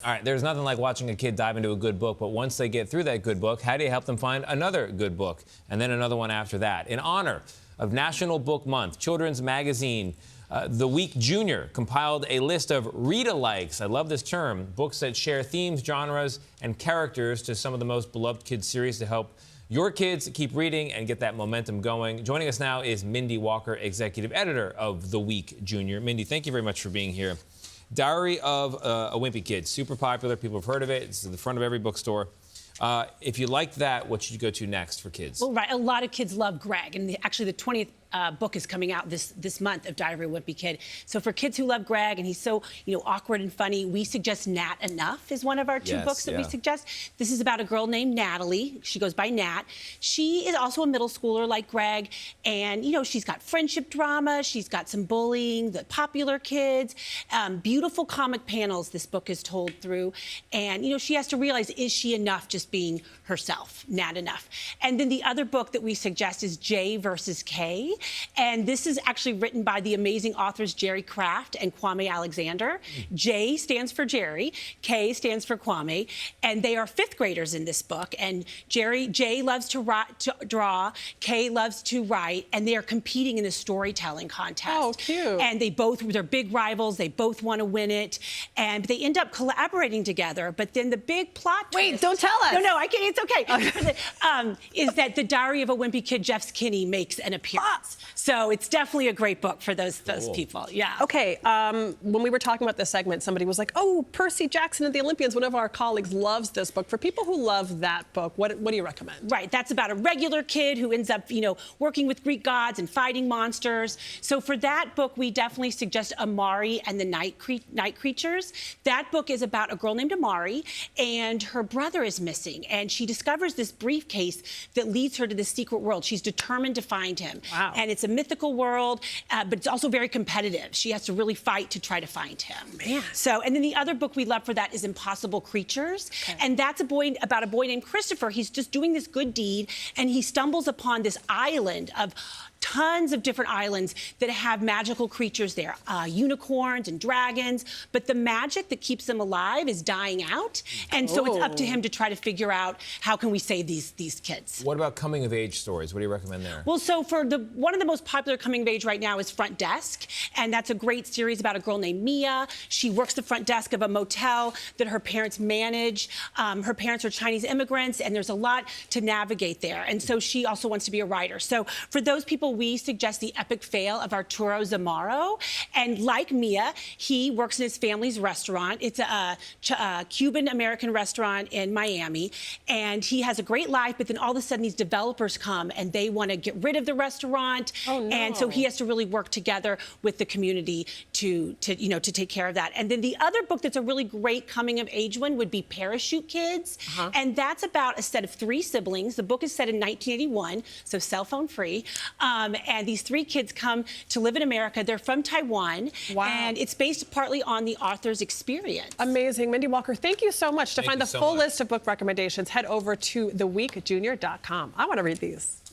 All right, there's nothing like watching a kid dive into a good book, but once they get through that good book, how do you help them find another good book and then another one after that? In honor of National Book Month, children's magazine The Week Junior compiled a list of read-alikes. I love this term. Books that share themes, genres, and characters to some of the most beloved kids series to help your kids keep reading and get that momentum going. Joining us now is Mindy Walker, executive editor of The Week Junior. Mindy, thank you very much for being here. Diary of a Wimpy Kid, super popular. People have heard of it. It's at the front of every bookstore. If you like that, what should you go to next for kids? Well, right, a lot of kids love Greg, and actually the 20th book is coming out this month of Diary of a Wimpy Kid. So for kids who love Greg, and he's so awkward and funny, we suggest Nat Enough is one of our two books that we suggest. This is about a girl named Natalie. She goes by Nat. She is also a middle schooler like Greg, and she's got friendship drama, she's got some bullying, the popular kids, beautiful comic panels this book is told through, and she has to realize, is she enough just being herself, Nat Enough? And then the other book that we suggest is J versus K. And this is actually written by the amazing authors Jerry Craft and Kwame Alexander. J stands for Jerry, K stands for Kwame, and they are fifth graders in this book. And J loves to draw, K loves to write, and they are competing in a storytelling contest. Oh, cute. And they're big rivals, they both want to win it, and they end up collaborating together. But then the big plot twist... Wait, don't tell us. No, I can't, it's okay. Is that the Diary of a Wimpy Kid, Jeff Skinney, makes an appearance. So it's definitely a great book for those people. Yeah. Okay. When we were talking about this segment, somebody was like, "Oh, Percy Jackson and the Olympians." One of our colleagues loves this book. For people who love that book, what do you recommend? Right. That's about a regular kid who ends up, working with Greek gods and fighting monsters. So for that book, we definitely suggest Amari and the Night Creatures. That book is about a girl named Amari, and her brother is missing, and she discovers this briefcase that leads her to this secret world. She's determined to find him. Wow. And it's a mythical world, but it's also very competitive. She has to really fight to try to find him. Man. So, and then the other book we love for that is Impossible Creatures. Okay. And that's about a boy named Christopher. He's just doing this good deed, and he stumbles upon this island of tons of different islands that have magical creatures there, unicorns and dragons, but the magic that keeps them alive is dying out, and so it's up to him to try to figure out how can we save these kids. What about coming-of-age stories? What do you recommend there? Well, so for one of the most popular coming-of-age right now is Front Desk, and that's a great series about a girl named Mia. She works the front desk of a motel that her parents manage. Her parents are Chinese immigrants, and there's a lot to navigate there, and so she also wants to be a writer. So for those people, we suggest The Epic Fail of Arturo Zamaro. And like Mia, he works in his family's restaurant. It's a Cuban-American restaurant in Miami. And he has a great life, but then all of a sudden these developers come and they want to get rid of the restaurant. Oh, no. And so he has to really work together with the community to take care of that. And then the other book that's a really great coming-of-age one would be Parachute Kids. And that's about a set of 3 siblings. The book is set in 1981, so cell phone free. And these 3 kids come to live in America. They're from Taiwan. Wow. And it's based partly on the author's experience. Amazing. Mindy Walker, thank you so much. To find the full list of book recommendations, head over to theweekjunior.com. I want to read these.